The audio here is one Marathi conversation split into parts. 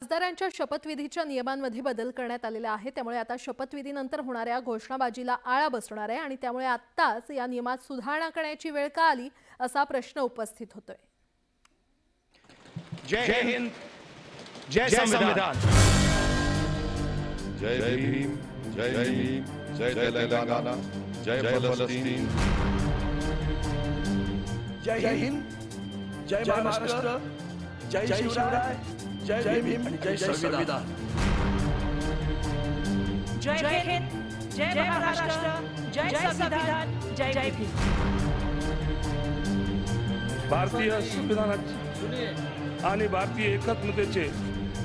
खासदारांच्या शपथविधीच्या नियमांमध्ये बदल करण्यात आलेला आहे। त्यामुळे आता शपथविधीनंतर होणाऱ्या घोषणाबाजीला आळा बसणार आहे आणि त्यामुळे आत्ताच या नियमात सुधारणा करण्याची वेळ का आली असा प्रश्न उपस्थित होतोय। जय हिंद, जय संविधान। जय भीम, जय भीम, जय तेलंगाना, जय फलस्तीन। जय हिंद, जय महाराष्ट्र, जय शिवराय, जय भीम आणि जय संविधान। जय हिंद, जय महाराष्ट्र, जय संविधान, जय भीम। भारतीय संविधानाची आणि भारतीय एकात्मतेचे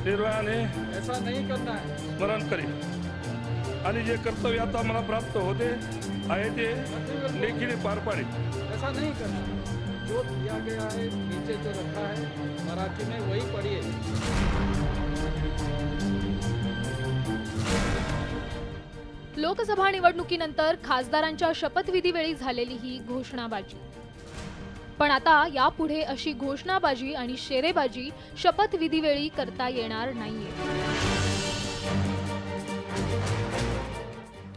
निर्भयाने ऐसा नहीं करना है स्मरण करें आणि जे कर्तव्य आता मला प्राप्त होते आहे ते लेखीने पार पाडे। ऐसा नहीं करना, जो दिया गया है नीचे जो रखा है मराठी में वही पढ़िए। लोकसभा निवडणुकीनंतर खासदारांच्या शपथविधीवेळी झालेली ही घोषणाबाजी, पण आता यापुढे अशी घोषणाबाजी आणि शेरेबाजी शपथविधीवेळी करता येणार नाहीये।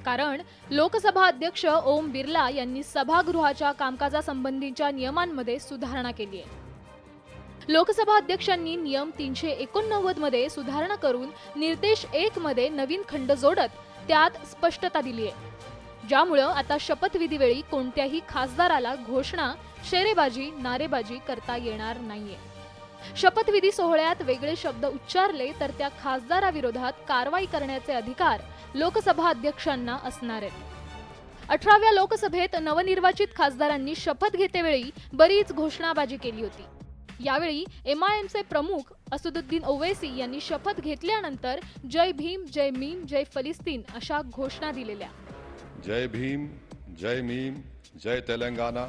कारण लोकसभा अध्यक्ष ओम बिर्ला यांनी सभागृहाच्या कामकाजासंबंधीच्या नियमांमध्ये सुधारणा केली आहे। लोकसभा अध्यक्षांनी नियम 389 मध्ये सुधारणा करून निर्देश 1 मध्ये नवीन खंड जोडत त्यात स्पष्टता दिली आहे, ज्यामुळे आता शपथविधीवेळी कोणत्याही खासदाराला घोषणा, शेरेबाजी, नारेबाजी करता येणार नाहीये। शपथविधी सोहळ्यात वेगळे शब्द उच्चारले तर त्या खासदाराविरोधात कारवाई करण्याचे अधिकार लोकसभा अध्यक्षांना असणार आहेत। 18व्या लोकसभेत नवनिर्वाचित खासदारांनी शपथ घेतेवेळी बरीच घोषणाबाजी केली होती। यावेळी MIMचे प्रमुख असदुद्दीन ओवैसी यांनी शपथ घेतल्यानंतर जय भीम, जय मीम, जय फलस्तीन अशा घोषणा दिलेल्या। जय भीम, जय मीम, जय तेलंगाना,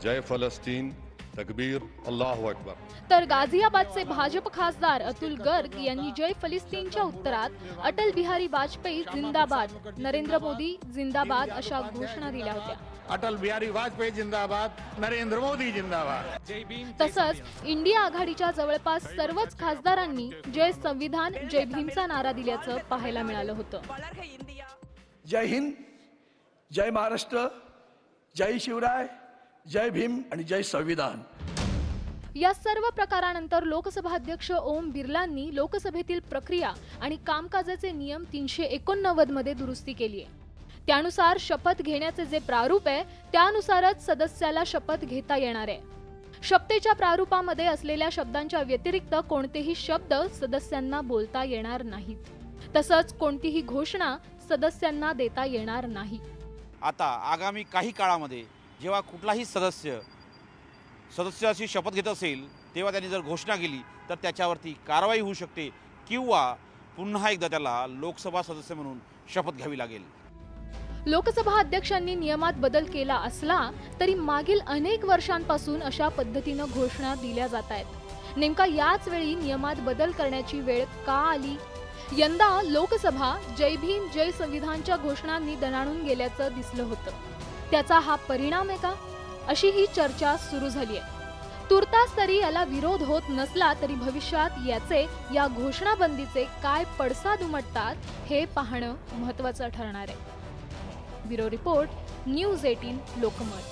जय फलस्तीन, तकबीर, अल्लाहू अकबर। तर गाझियाबादचे भाजप खासदार अतुल गर्ग यांनी जय फलस्तीनच्या उत्तरात अटल बिहारी वाजपेयी जिंदाबाद, नरेंद्र मोदी जिंदाबाद अशा घोषणा दिल्या होत्या। अटल बिहारी वाजपेयी जिंदाबाद, नरेंद्र मोदी जिंदाबाद। जय भीम। तसंच इंडिया आघाडीच्या जवळपास सर्वच खासदारांनी जय संविधान, जय भीमचा नारा दिल्याचं पाहायला मिळालं होतं। जय हिंद, जय महाराष्ट्र, जय शिवराय, जय भीम आणि जय संविधान। या सर्व प्रकारानंतर लोकसभा अध्यक्ष ओम बिर्लांनी लोकसभेतील प्रक्रिया आणि कामकाजाचे नियम 389 मध्ये दुरुस्ती केली आहे। त्यानुसार शपथ घेण्याचे जे प्रारूप आहे त्यानुसारच सदस्याला शपथ घेता येणार आहे। शपथेच्या प्रारूपामध्ये असलेल्या शब्दांच्या व्यतिरिक्त कोणतेही शब्द सदस्यांना बोलता येणार नाहीत। तसंच कोणतीही घोषणा सदस्यांना देता येणार नाही। आता आगामी काही काळामध्ये जेव्हा कुठलाही सदस्याची शपथ घेत असेल तेव्हा त्यांनी जर घोषणा केली तर त्याच्यावरती कारवाई होऊ शकते किंवा पुन्हा एकदा त्याला लोकसभा सदस्य म्हणून शपथ घ्यावी लागेल। लोकसभा अध्यक्षांनी नियमात बदल केला असला तरी मागील अनेक वर्षांपासून अशा पद्धतीने घोषणा दिल्या जात आहेत। नेमका याच वेळी नियमात बदल करण्याची वेळ का आली? यंदा लोकसभा जय भीम, जय संविधानच्या घोषणांनी दणाणून गेल्याचं दिसलं होतं। त्याचा हा परिणाम आहे का, अशी ही चर्चा सुरू झाली आहे। तुर्तास तरी याला विरोध होत नसला तरी भविष्यात याचे, या घोषणाबंदीचे काय पडसाद उमटतात हे पाहणं महत्त्वाचं ठरणार आहे। Bureau report, news 18 Lokmat.